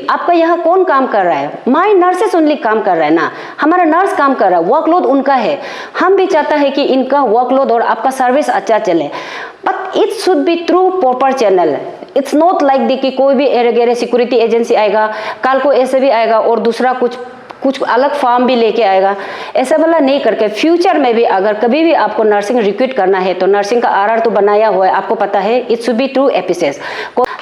आपका यहाँ कौन काम कर रहा है? माई नर्सेस ओनली काम कर रहा है ना, हमारा नर्स काम कर रहा है, वर्कलोड उनका है। हम भी चाहता है कि इनका वर्कलोड और आपका सर्विस अच्छा चले, but it should be through proper channel. It's not like the कि कोई भी एरे सिक्योरिटी एजेंसी आएगा, कल को ऐसे भी आएगा और दूसरा कुछ अलग फॉर्म भी लेके आएगा, ऐसा वाला नहीं करके फ्यूचर में भी अगर कभी भी आपको नर्सिंग रिक्रूट करना है तो नर्सिंग का आरआर तो बनाया हुआ है, आपको पता है, it should be through APCS.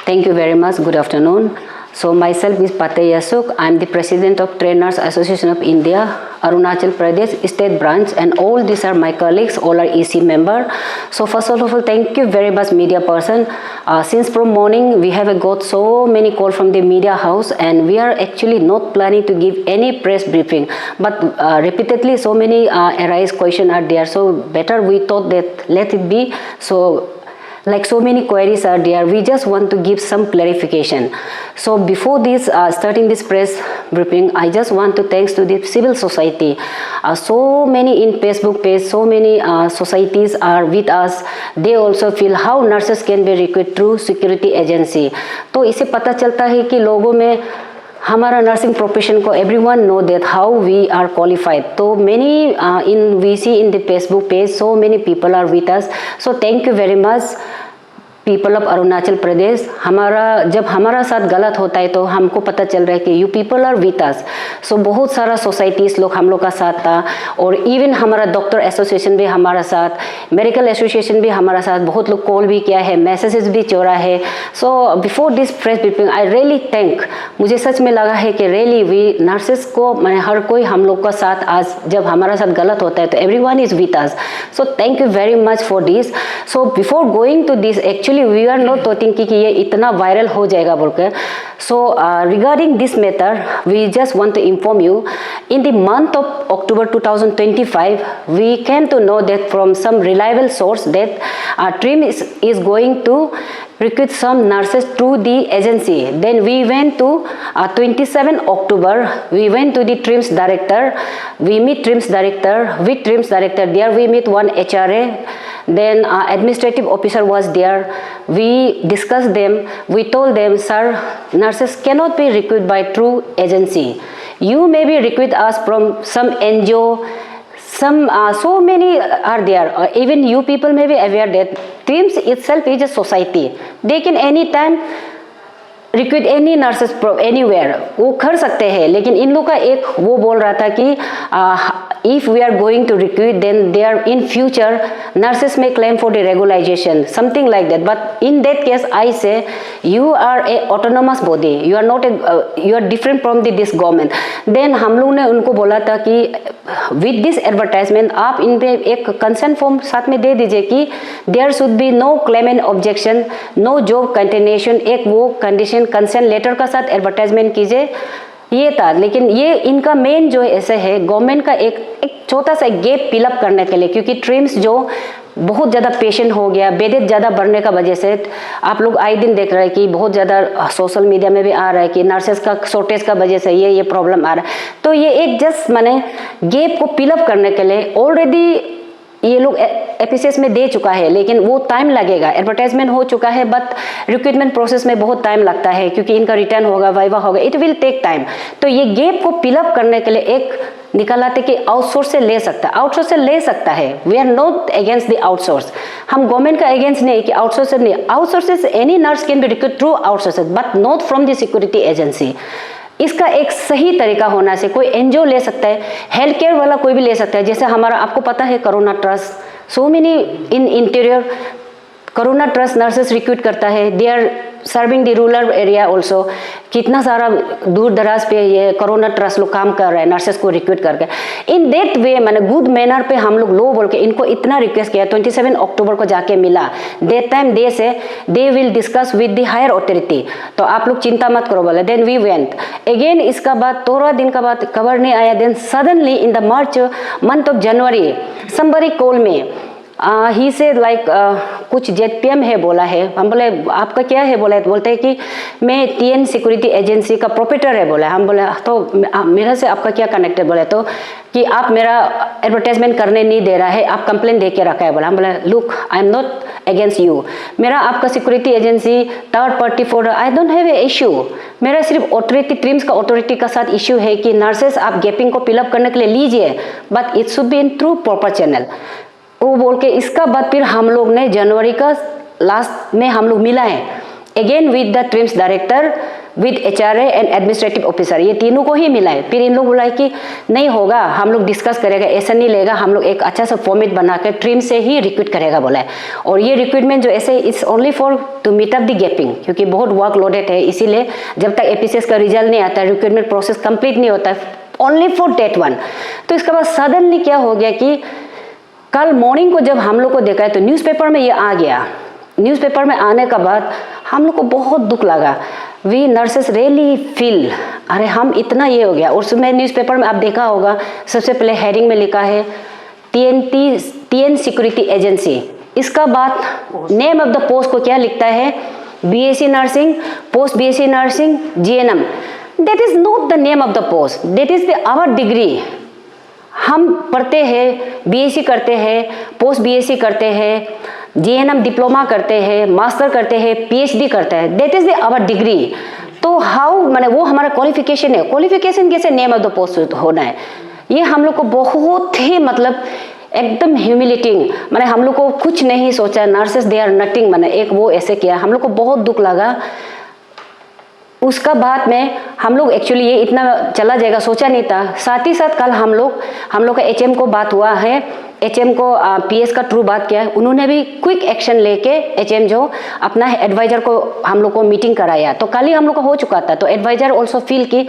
Thank you very much, good afternoon. So myself is Patay Yasuk. I am the president of Trainers Association of India, Arunachal Pradesh State Branch, and all these are my colleagues, all are EC member. So first of all, thank you very much media person. Since from morning we have got so many calls from the media house, and we are actually not planning to give any press briefing, but repeatedly so many arise question are there, so better we thought that let it be. So like so many queries are there, we just want to give some clarification. So before this starting this press briefing, I just want to thanks to the civil society. So many in Facebook page, so many societies are with us. They also feel how nurses can be recruited through security agency. तो इसे पता चलता है कि लोगों में हमारा nursing profession को everyone know that how we are qualified. तो many in we see in the Facebook page, so many people are with us. So thank you very much people of Arunachal Pradesh. जब हमारा साथ गलत होता है तो हमको पता चल रहा है कि you people are with us. So बहुत सारा सोसाइटीज़ लोग हम लोग का साथ था, और इवन हमारा डॉक्टर एसोसिएशन भी हमारा साथ, मेडिकल एसोसिएशन भी हमारा साथ, बहुत लोग कॉल भी किया है, मैसेजेस भी छोड़ा है। So before this press briefing I really thank, मुझे सच में लगा है कि रियली वी नर्सेस को मैंने हर कोई हम लोग का साथ, आज जब हमारा साथ गलत होता है तो everyone is with us. So thank you very much for this. So before going to this, actually we are not thinking कि ये इतना वायरल हो जाएगा बोलकर। So regarding this matter we just want to inform you, in the month of October 2025 we came to know that from some reliable source that TRIM is going to recruit some nurses through the agency. Then we went to 27 October, we went to the TRIMS director, we meet TRIMS director, with TRIMS director there we meet one HRA, then administrative officer was there. We discussed them, we told them, sir, nurses cannot be recruited by through agency. You may be recruit us from some NGO, some so many are there. Even you people may be aware that TRIMS itself is a society. They can anytime recruit any nurses anywhere, वो कर सकते हैं। लेकिन इन लोग का एक वो बोल रहा था कि if we are going to recruit then they are in future nurses में claim for the regularization, something like that. But in that case I say you are a autonomous body, you are not a, you are different from this government. Then हम लोग ने उनको बोला था कि with this advertisement आप इन पे एक कंसेंट फॉर्म साथ में दे दीजिए कि there should be no claim and objection, no job continuation, एक वो कंडीशन कंसेंट लेटर का साथ एडवर्टाइजमेंट कीजिए, ये था। लेकिन ये इनका मेन जो ऐसे है गवर्नमेंट का एक छोटा सा गैप फिलअप करने के लिए, क्योंकि ट्रिम्स जो बहुत ज़्यादा पेशेंट हो गया, बेडेड ज़्यादा बढ़ने का वजह से आप लोग आए दिन देख रहे हैं कि बहुत ज़्यादा सोशल मीडिया में भी आ रहा है कि नर्सेस का शॉर्टेज का वजह से ये प्रॉब्लम आ रहा है। तो ये एक जस्ट मैंने गैप को फिलअप करने के लिए ऑलरेडी ये लोग एपीसीएस में दे चुका है, लेकिन वो टाइम लगेगा। एडवर्टाइजमेंट हो चुका है बट रिक्रूटमेंट प्रोसेस में बहुत टाइम लगता है, क्योंकि इनका रिटर्न होगा, वाइवा होगा, इट विल टेक टाइम। तो ये गैप को फिलअप करने के लिए एक निकालाते कि आउटसोर्स से ले सकता है, आउटसोर्स से ले सकता है। We are not against the outsource, हम गवर्नमेंट का अगेंस्ट नहीं कि आउटसोर्स से नहीं, outsources any nurse can be recruit through outsources but not from the security agency. इसका एक सही तरीका होना से कोई एनजीओ ले सकता है, हेल्थ केयर वाला कोई भी ले सकता है। जैसे हमारा आपको पता है corona trust, so many in interior corona trust nurses recruit करता है, they are serving the rural area also. कितना सारा दूर दराज पे ये कोरोना ट्रस्ट लोग काम कर रहे हैं नर्सेस को रिक्रूट करके। इन दैट वे मैंने गुड मैनर पे हम लोग लो बोल के इनको इतना रिक्वेस्ट किया। 27 अक्टूबर को जाके मिला, that time they say they will discuss with the higher authority, तो आप लोग चिंता मत करो बोले। देन वी वेंट अगेन, इसका बाद 13 दिन का बाद खबर नहीं आया। Then suddenly in the March month of January somebody called me, he said like कुछ जेडपीएम है बोला है। हम बोले आपका क्या है बोला, बोलते हैं कि मैं टीएन सिक्योरिटी एजेंसी का प्रोपराइटर है बोला। हम बोले तो मेरा से आपका क्या कनेक्ट है बोले, तो कि आप मेरा एडवर्टाइजमेंट करने नहीं दे रहा है, आप कंप्लेंट दे के रखा है बोला। हम बोले look I am not against you, मेरा आपका security agency third party for I don't have a issue, मेरा सिर्फ ऑथोरिटी ट्रिम्स का ऑथोरिटी का साथ इशू है कि नर्सेस आप गैपिंग को फिलअप करने के लिए लीजिए, but it should be in through proper channel. वो बोल के इसका बाद फिर हम लोग ने जनवरी का लास्ट में हम लोग मिला है again with the TRIMS director, with HRA and administrative officer, ये तीनों को ही मिला है। फिर इन लोग बोला है कि नहीं होगा, हम लोग डिस्कस करेगा, ऐसा नहीं लेगा, हम लोग एक अच्छा सा फॉर्मेट बना के ट्रिम से ही रिक्रूट करेगा बोला है। और ये रिक्रूटमेंट जो ऐसे it's only for to meet up the gapping, क्योंकि बहुत वर्क लोडेड है, इसीलिए जब तक एपीसीएस का रिजल्ट नहीं आता, रिक्रूटमेंट प्रोसेस कंप्लीट नहीं होता, ओनली फॉर डेट 1। तो इसके बाद सडनली क्या हो गया कि कल मॉर्निंग को जब हम लोग को देखा है तो न्यूज़पेपर में ये आ गया। न्यूज़पेपर में आने के बाद हम लोग को बहुत दुख लगा, वी नर्सेस रियली फील अरे हम इतना ये हो गया। और उसमें न्यूज़पेपर में आप देखा होगा सबसे पहले हेडिंग में लिखा है टीएन सिक्योरिटी एजेंसी, इसका बाद नेम ऑफ द पोस्ट को क्या लिखता है, BSc nursing, post BSc nursing, GNM. That is not the name of the post, that is the our degree. हम पढ़ते हैं, बीएससी करते हैं, पोस्ट बीएससी करते हैं, जीएनएम डिप्लोमा करते हैं, मास्टर करते हैं, पीएचडी करते हैं, that is the our degree. तो हाउ माने वो हमारा क्वालिफिकेशन है, क्वालिफिकेशन कैसे नेम ऑफ द पोस्ट होना है, ये हम लोग को बहुत ही मतलब एकदम ह्यूमिलेटिंग, माने हम लोग को कुछ नहीं सोचा, नर्सेस दे आर नथिंग, माने एक वो ऐसे किया, हम लोग को बहुत दुख लगा। उसका बाद में हम लोग एक्चुअली ये इतना चला जाएगा सोचा नहीं था। साथ ही साथ कल हम लोग का एचएम को बात हुआ है, एचएम को पीएस का थ्रू बात किया है, उन्होंने भी क्विक एक्शन लेके एचएम जो अपना एडवाइजर को हम लोग को मीटिंग कराया। तो कल ही हम लोग का हो चुका था, तो एडवाइजर ऑल्सो फील कि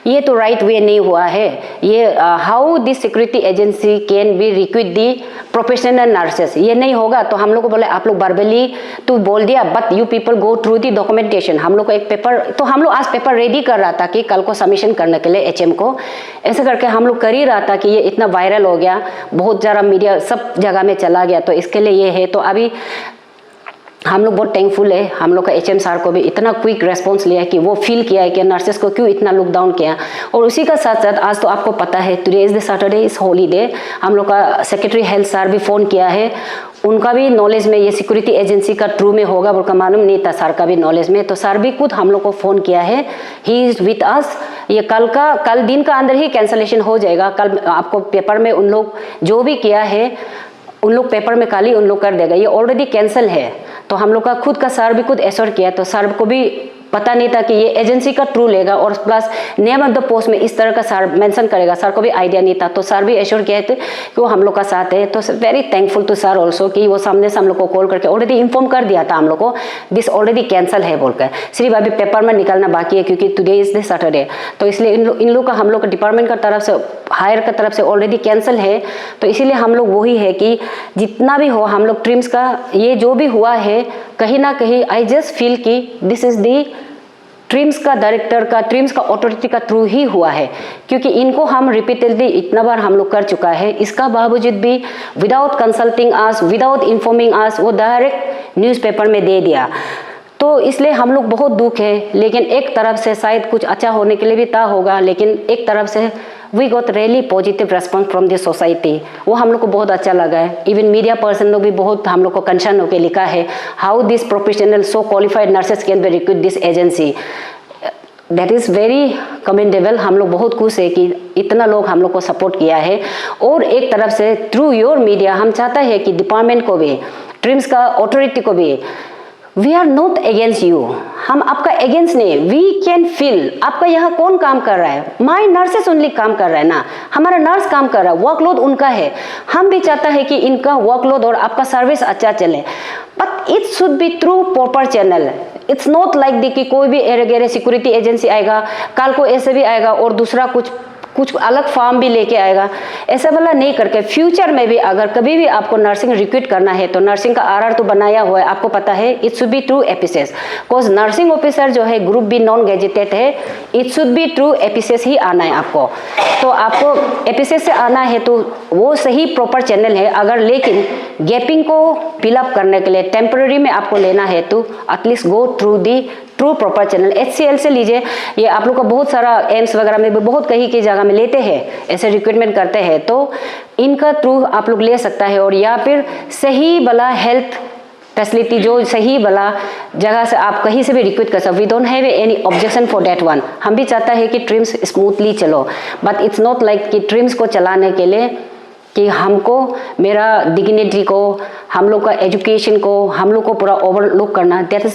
ये तो राइट वे नहीं हुआ है, ये how this security agency can be recruit the professional nurses, ये नहीं होगा। तो हम लोग को बोले आप लोग वर्बली तो बोल दिया, but you people go through the documentation. हम लोग को एक पेपर, तो हम लोग आज पेपर रेडी कर रहा था कि कल को सबमिशन करने के लिए एचएम को, ऐसे करके हम लोग कर ही रहा था कि ये इतना वायरल हो गया, बहुत ज़्यादा मीडिया सब जगह में चला गया, तो इसके लिए ये है। तो अभी हम लोग बहुत थैंकफुल है, हम लोग का एचएम सर को भी इतना क्विक रेस्पॉन्स लिया है कि वो फील किया है कि नर्सेस को क्यों इतना लॉकडाउन किया। और उसी का साथ साथ आज तो आपको पता है today is the Saturday is holiday, हम लोग का सेक्रेटरी हेल्थ सर भी फ़ोन किया है, उनका भी नॉलेज में ये सिक्योरिटी एजेंसी का थ्रू में होगा बोलकर मालूम नहीं था सर का भी नॉलेज में, तो सर भी खुद हम लोग को फ़ोन किया है, ही इज़ विथ अस। ये कल दिन का अंदर ही कैंसलेशन हो जाएगा। कल आपको पेपर में उन लोग जो भी किया है उन लोग पेपर में कल ही उन लोग कर देगा, ये ऑलरेडी कैंसिल है। तो हम लोग का खुद का सर भी खुद एश्योर किया, तो सर को भी पता नहीं था कि ये एजेंसी का थ्रू लेगा और plus name of the post में इस तरह का सर मेंशन करेगा, सर को भी आइडिया नहीं था। तो सर भी एश्योर किया थे कि वो हम लोग का साथ है। तो very thankful to sir also कि वो सामने से हम लोग को कॉल करके ऑलरेडी इन्फॉर्म कर दिया था हम लोग को दिस ऑलरेडी कैंसिल है बोलकर, सिर्फ अभी पेपर में निकलना बाकी है क्योंकि टुडे इज द सैटरडे। तो इसलिए इन लोग का हम लोग का डिपार्टमेंट का तरफ से हायर का तरफ से ऑलरेडी कैंसिल है। तो इसीलिए हम लोग वही है कि जितना भी हो हम लोग ट्रिम्स का ये जो भी हुआ है कहीं ना कहीं आई जस्ट फील कि दिस इज दी ट्रिम्स का डायरेक्टर का, ट्रिम्स का ऑथोरिटी का थ्रू ही हुआ है, क्योंकि इनको हम रिपीटेडली इतना बार हम लोग कर चुका है, इसका बावजूद भी विदाउट कंसल्टिंग आस, विदाउट इन्फॉर्मिंग आस, वो डायरेक्ट न्यूज़पेपर में दे दिया। तो इसलिए हम लोग बहुत दुख है, लेकिन एक तरफ से शायद कुछ अच्छा होने के लिए भी था होगा, लेकिन एक तरफ से we got really positive response from this society, वो हम लोग को बहुत अच्छा लगा है। इवन मीडिया पर्सन लोग भी बहुत हम लोग को कंसर्न होकर लिखा है how this professional so qualified nurses can be recruit this agency, that is very commendable. हम लोग बहुत खुश है कि इतना लोग हम लोग को सपोर्ट किया है। और एक तरफ से थ्रू योर मीडिया हम चाहता है कि डिपार्टमेंट को भी, ट्रिम्स का ऑथोरिटी को भी, we are not against you, हम आपका अगेंस्ट नहीं, वी कैन फील आपका यहाँ कौन काम कर रहा है, माई नर्सेस ओनली काम कर रहा है ना, हमारा नर्स काम कर रहा है, वर्कलोड उनका है, हम भी चाहता है कि इनका वर्कलोड और आपका सर्विस अच्छा चले, but it should be through proper channel. It's not like the कि कोई भी एरे सिक्योरिटी एजेंसी आएगा, कल को ऐसे भी आएगा और दूसरा कुछ कुछ अलग फॉर्म भी लेके आएगा, ऐसा वाला नहीं करके फ्यूचर में भी अगर कभी भी आपको नर्सिंग रिक्रूट करना है तो नर्सिंग का आरआर तो बनाया हुआ है, आपको पता है, it should be through APCS. Because nursing officer जो है ग्रुप बी नॉन गेजेटेड है, it should be through APCS ही आना है आपको। तो आपको एपीसीएस से आना है तो वो सही प्रॉपर चैनल है। अगर लेकिन गैपिंग को फिलअप करने के लिए टेम्पररी में आपको लेना है तो at least go through the true proper channel. HCL से लीजिए, ये आप लोग का बहुत सारा एम्स वगैरह में भी बहुत कहीं की जगह में लेते हैं, ऐसे रिक्रूटमेंट करते हैं, तो इनका थ्रू आप लोग ले सकता है। और या फिर सही वाला हेल्थ फैसिलिटी जो सही वाला जगह से आप कहीं से भी रिक्रूट कर सकते, we don't have any objection for that one. हम भी चाहता है कि ट्रिम्स स्मूथली चलो, बट इट्स नॉट लाइक कि ट्रिम्स को चलाने के लिए कि हमको मेरा डिग्निटी को, हम लोग का एजुकेशन को, हम लोग को पूरा ओवरलुक करना, that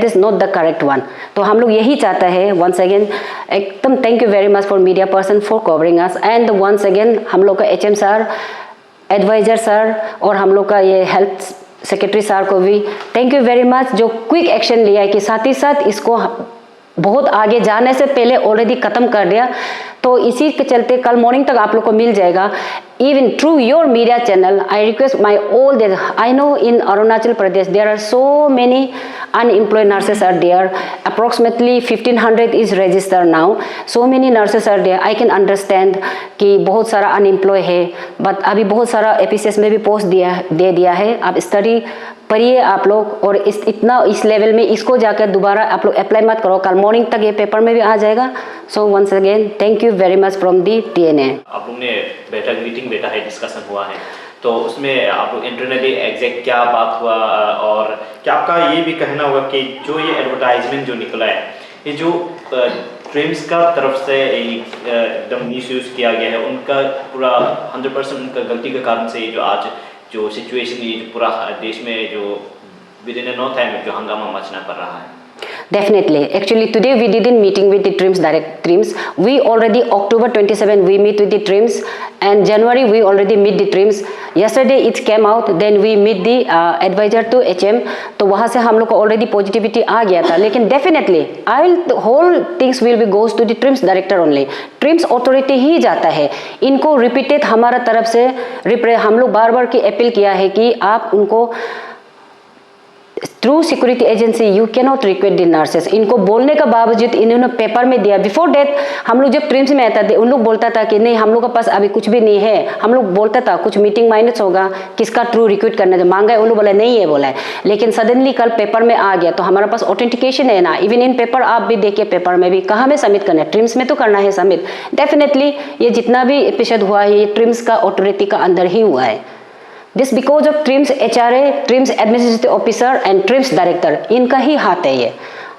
is not the correct one. तो हम लोग यही चाहता है, वंस अगेन एकदम thank you very much for media person for covering us, and once again हम लोग का HM सर, एडवाइजर सर और हम लोग का ये हेल्थ सेक्रेटरी सर को भी थैंक यू वेरी मच, जो क्विक एक्शन लिया है कि साथ ही साथ इसको बहुत आगे जाने से पहले ऑलरेडी खत्म कर दिया। तो इसी के चलते कल मॉर्निंग तक आप लोग को मिल जाएगा, even through your media channel. I request my all the, I know in Arunachal Pradesh there are so many unemployed nurses are there, approximately 1500 is registered now, so many nurses are there. I can understand कि बहुत सारा unemployed है, but अभी बहुत सारा एपीसीएस में भी post दे दिया है। आप स्टडी पढ़िए आप लोग, और इस लेवल में इसको जाकर दोबारा आप लोग अप्लाई मत करो, कल मॉर्निंग तक ये पेपर में भी आ जाएगा। So once again thank you very much from the TNA। आप लोग ने बैठक मीटिंग बैठा है, डिस्कशन हुआ है, तो उसमें आप लोग इंटरनली एग्जैक्ट क्या बात हुआ, और क्या आपका ये भी कहना होगा कि जो ये एडवर्टाइजमेंट जो निकला है, ये जो ट्रिम्स का तरफ से एकदम मिसयूज किया गया है, उनका पूरा 100% उनका गलती के कारण से ये जो आज जो सिचुएशन, ये जो पूरा देश में जो विद इन नो टाइम जो हंगामा मचना पड़ रहा है? Definitely. Actually, today we didn't meeting with the TRIMS, direct TRIMS. We already October 27 we meet with the TRIMS, and January we already meet the TRIMS. Yesterday it came out, then we meet the advisor to HM. तो वहाँ से हम लोग को already positivity आ गया था, लेकिन definitely the whole things will be goes to the TRIMS director only. TRIMS authority ही जाता है, इनको repeated हमारा तरफ से हम लोग बार बार की अपील किया है कि आप उनको through security agency you can not request the nurses. इनको बोलने का बावजूद इन्होंने पेपर में दिया। बिफोर डेट हम लोग जब ट्रिम्स में आता थे, उन लोग बोलता था कि नहीं हम लोग के पास अभी कुछ भी नहीं है, हम लोग बोलता था कुछ मीटिंग माइनस होगा, किसका थ्रू रिक्वेस्ट करने का मांगा है, उन लोग बोला नहीं है बोला है, लेकिन सडनली कल पेपर में आ गया। तो हमारे पास ऑथेंटिकेशन है ना, इवन इन पेपर आप भी देखिए, पेपर में भी कहाँ में सबमिट करना है, ट्रिम्स में तो करना है सबमिट। डेफिनेटली ये जितना भी एपिसोड हुआ है ये ट्रिम्स का ऑथोरिटी का अंदर ही हुआ है। This because of TRIMS HRA, TRIMS administrative officer and TRIMS director, इनका ही हाथ है ये,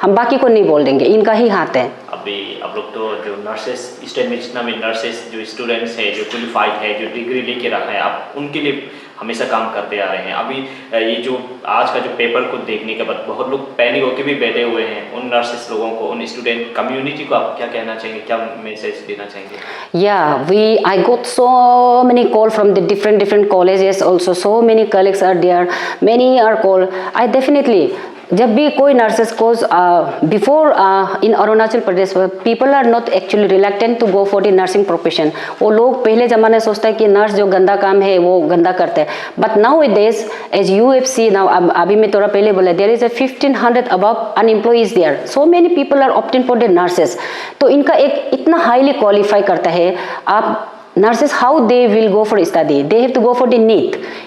हम बाकी को नहीं बोल देंगे, इनका ही हाथ है। अभी आप लोग तो जो नर्सेस स्टेट में जितना भी नर्सेस जो स्टूडेंट्स है, जो क्वालिफाइड है, जो डिग्री लेके रखा है, आप उनके लिए हमेशा काम करते आ रहे हैं। अभी ये जो आज का जो पेपर को देखने के बाद बहुत लोग पैनिक होकर भी बैठे हुए हैं, उन नर्सेस लोगों को, उन स्टूडेंट कम्युनिटी को आप क्या कहना चाहेंगे, क्या मैसेज देना चाहेंगे? Yeah, I got so many call from the different colleges also, so many colleagues are there, many are called. I definitely, जब भी कोई nurses course before in Arunachal Pradesh people are not actually reluctant to go for the nursing profession. वो लोग पहले ज़माने सोचता है कि नर्स जो गंदा काम है वो गंदा करते हैं, but now it days as you have see now, अभी मैं थोड़ा पहले बोला there is a 1500 above unemploys there, so many people are opting for the nurses. तो इनका एक इतना हाईली क्वालिफाई करता है आप nurses, how they will go for study, they have to go for the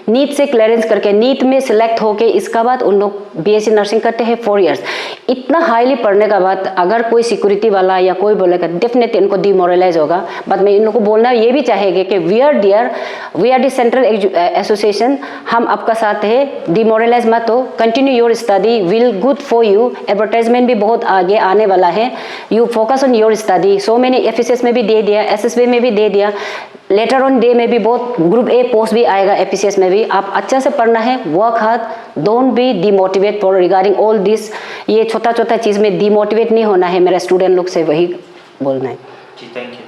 NEET से क्लियरेंस करके NEET में सिलेक्ट होके इसका बाद उन लोग BSc नर्सिंग करते हैं 4 इयर्स। इतना हाईली पढ़ने का बाद अगर कोई सिक्योरिटी वाला या कोई बोलेगा डेफिनेटली इनको डिमोरलाइज होगा। बट मैं इन लोगों को बोलना ये भी चाहेंगे कि we are the central association, हम आपका साथ है, डिमोरलाइज मत हो, continue your study, will good for you. Advertisement भी बहुत आगे आने वाला है, you focus on your study. So मैंने FSS में भी दे दिया, SSB में भी दे दिया, लेटर ऑन डे में भी बहुत ग्रुप A पोस्ट भी आएगा, APCS में भी। आप अच्छा से पढ़ना है, work hard, don't be demotivate for regarding all this. ये छोटा छोटा चीज़ में डिमोटिवेट नहीं होना है, मेरे स्टूडेंट लोग से वही बोलना है। जी, थैंक यू।